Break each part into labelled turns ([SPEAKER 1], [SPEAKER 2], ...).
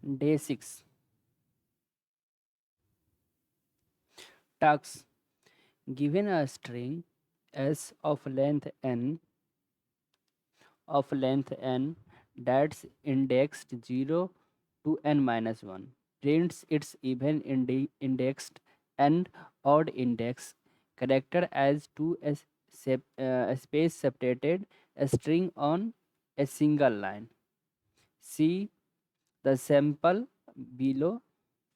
[SPEAKER 1] Day 6. Task. Given a string s of length n that's indexed 0 to n minus 1 prints its even indexed and odd index character as two space separated string on a single line. See the sample below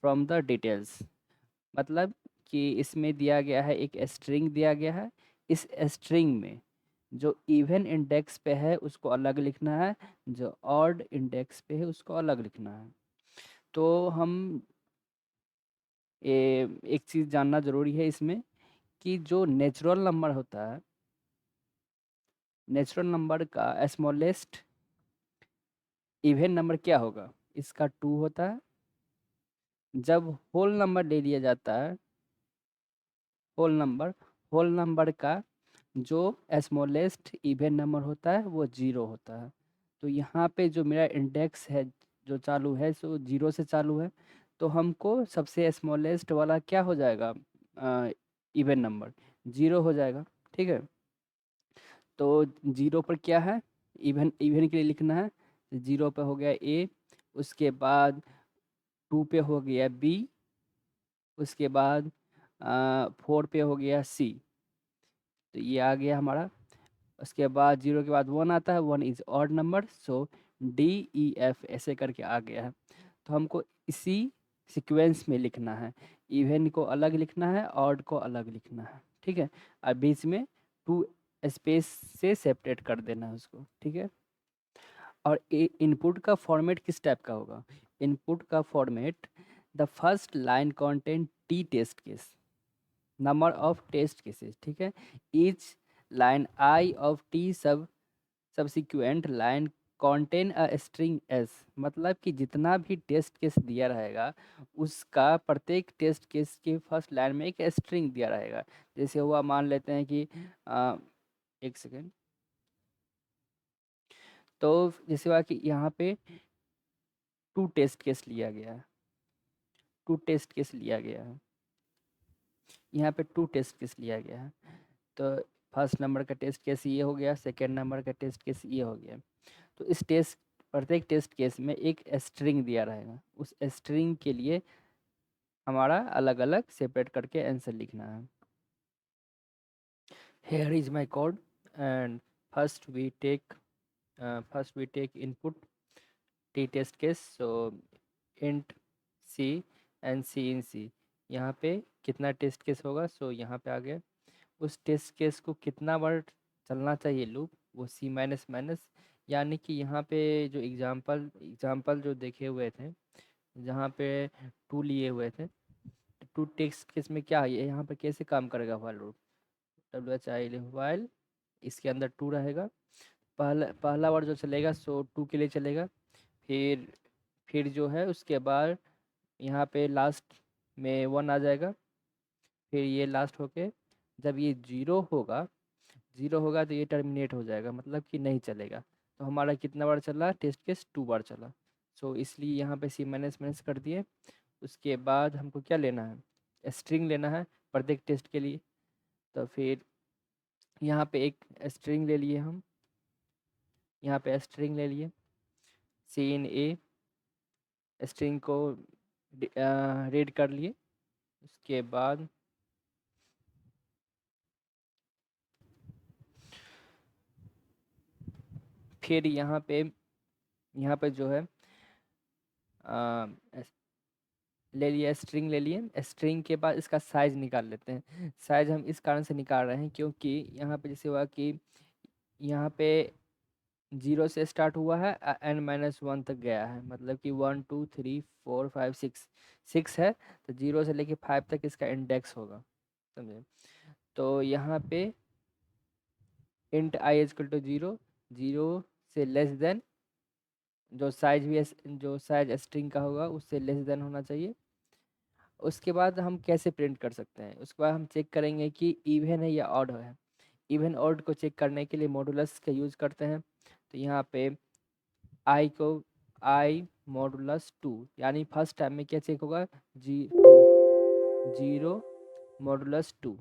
[SPEAKER 1] from the details. मतलब कि इसमें दिया गया है, एक string दिया गया है। इस स्ट्रिंग में जो इवन इंडेक्स पे है उसको अलग लिखना है, जो ऑड इंडेक्स पे है उसको अलग लिखना है। तो हम एक चीज़ जानना ज़रूरी है इसमें कि जो नेचुरल नंबर होता है, नेचुरल नंबर का स्मॉलेस्ट इवन नंबर क्या होगा? इसका 2 होता है। जब होल नंबर ले लिया जाता है, होल नंबर का जो स्मॉलेस्ट इवन नंबर होता है वो 0 होता है। तो यहाँ पे जो मेरा इंडेक्स है जो चालू है सो 0 से चालू है, तो हमको सबसे स्मॉलेस्ट वाला क्या हो जाएगा? इवन नंबर 0 हो जाएगा। ठीक है, तो 0 पर क्या है? इवन इवन के लिए लिखना है। 0 पे हो गया ए, उसके बाद 2 पे हो गया बी, उसके बाद 4 पे हो गया सी। तो ये आ गया हमारा। उसके बाद 0 के बाद 1 आता है, 1 is odd number, so D E F ऐसे करके आ गया है। तो हमको इसी सीक्वेंस में लिखना है, इवन को अलग लिखना है, ऑड को अलग लिखना है। ठीक है, और बीच में 2 स्पेस से सेपरेट कर देना है उसको। ठीक है, और इनपुट का फॉर्मेट किस टाइप का होगा? इनपुट का format, the first line contains T test case, number of test cases. ठीक है, each line I of T subsequent line contains a string S, मतलब कि जितना भी टेस्ट केस दिया रहेगा उसका प्रत्येक टेस्ट केस के फर्स्ट लाइन में एक स्ट्रिंग दिया रहेगा। जैसे हुआ, मान लेते हैं कि एक सेकेंड, तो जैसे हुआ कि यहाँ पे 2 टेस्ट केस लिया गया है, 2 टेस्ट केस लिया गया है, यहाँ पे 2 टेस्ट केस लिया गया है। तो फर्स्ट नंबर का टेस्ट केस ये हो गया, सेकेंड नंबर का टेस्ट केस ये हो गया। तो इस प्रत्येक टेस्ट केस में एक स्ट्रिंग दिया रहेगा, उस स्ट्रिंग के लिए हमारा अलग अलग सेपरेट करके आंसर लिखना है। Here is my code, and first we take input T test case, so int C and cin C. यहाँ पे कितना टेस्ट केस होगा? सो यहाँ पे आ गया। उस टेस्ट केस को कितना बार चलना चाहिए लूप? वो सी माइनस माइनस, यानी कि यहाँ पे जो एग्जाम्पल जो देखे हुए थे, जहाँ पे 2 लिए हुए थे, 2 टेस्ट केस में क्या है, यहाँ पे कैसे काम करेगा वाइल लूप? WHIL वाइल, इसके अंदर 2 रहेगा। पहला बार जो चलेगा सो 2 के लिए चलेगा, फिर जो है उसके बाद यहाँ पे लास्ट में 1 आ जाएगा, फिर ये लास्ट होके जब ये 0 होगा तो ये टर्मिनेट हो जाएगा, मतलब कि नहीं चलेगा। तो हमारा कितना बार चला? टेस्ट केस 2 बार चला। सो इसलिए यहाँ पे सी माइनस माइनस कर दिए। उसके बाद हमको क्या लेना है? स्ट्रिंग लेना है प्रत्येक टेस्ट के लिए। तो फिर यहाँ पे एक स्ट्रिंग ले लिए हम, यहाँ पे स्ट्रिंग ले लिए सी इन ए, स्ट्रिंग को रीड कर लिए। उसके बाद फिर यहाँ पे जो है ले लिए, स्ट्रिंग ले लिए। स्ट्रिंग के बाद इसका साइज निकाल लेते हैं। साइज हम इस कारण से निकाल रहे हैं क्योंकि यहाँ पे जैसे हुआ कि यहाँ पे 0 से स्टार्ट हुआ है, n-1 तक गया है, मतलब कि 1 2 3 4 5 6 है। तो 0 से लेके 5 तक इसका इंडेक्स होगा, समझे? तो यहाँ पे इंट आई इक्वल टू 0, 0 से लेस देन, जो साइज स्ट्रिंग का होगा उससे लेस देन होना चाहिए। उसके बाद हम कैसे प्रिंट कर सकते हैं? उसके बाद हम चेक करेंगे कि इवन है या ऑड है। इवन ऑड को चेक करने के लिए मॉडुलस का यूज़ करते हैं। तो यहाँ पे आई को आई मॉडुलस 2, यानी फर्स्ट टाइम में क्या चेक होगा, 0 मॉडुलस 2,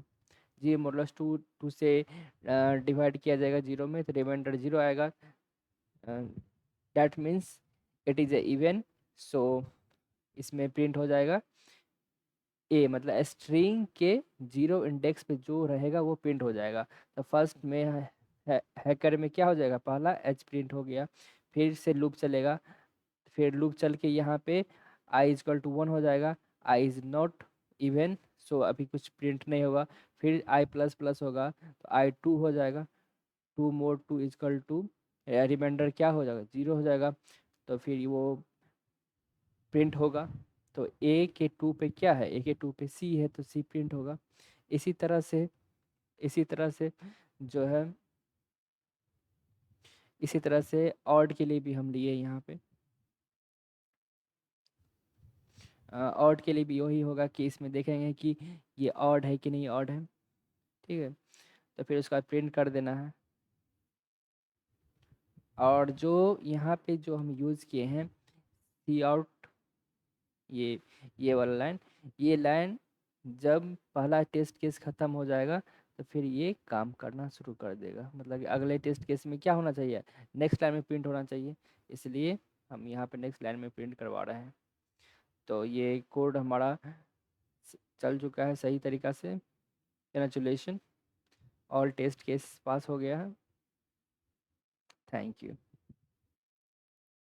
[SPEAKER 1] जी मॉडुलस 2 से डिवाइड किया जाएगा 0 में, तो रिमाइंडर 0 आएगा। That means it is a even, so इसमें प्रिंट हो जाएगा ए, मतलब स्ट्रिंग के 0 इंडेक्स पे जो रहेगा वो प्रिंट हो जाएगा। तो फर्स्ट में हैकर में क्या हो जाएगा, पहला एच प्रिंट हो गया, फिर से लूप चलेगा, फिर लूप चल के यहाँ पे आई इजकल टू 1 हो जाएगा, आई इज नॉट इवन, सो अभी कुछ प्रिंट नहीं होगा, फिर आई प्लस प्लस होगा तो आई 2 हो जाएगा, 2 मोर 2 इजकल टू, रिमाइंडर क्या हो जाएगा, 0 हो जाएगा, तो फिर वो प्रिंट होगा। तो ए के 2 पे क्या है, ए के 2 पे सी है तो सी प्रिंट होगा। इसी तरह से इसी तरह से जो है, इसी तरह से ऑड के लिए भी हम लिए यहाँ पे, ऑड के लिए भी वही होगा कि इसमें देखेंगे कि ये ऑड है कि नहीं ऑड है, ठीक है, तो फिर उसका प्रिंट कर देना है। और जो यहाँ पे जो हम यूज़ किए हैं सी आउट, ये ये वाला लाइन, ये लाइन जब पहला टेस्ट केस ख़त्म हो जाएगा तो फिर ये काम करना शुरू कर देगा, मतलब कि अगले टेस्ट केस में क्या होना चाहिए, नेक्स्ट लाइन में प्रिंट होना चाहिए, इसलिए हम यहाँ पे नेक्स्ट लाइन में प्रिंट करवा रहे हैं। तो ये कोड हमारा चल चुका है सही तरीक़ा से, कैंसुलेशन, ऑल टेस्ट केस पास हो गया है। Thank you.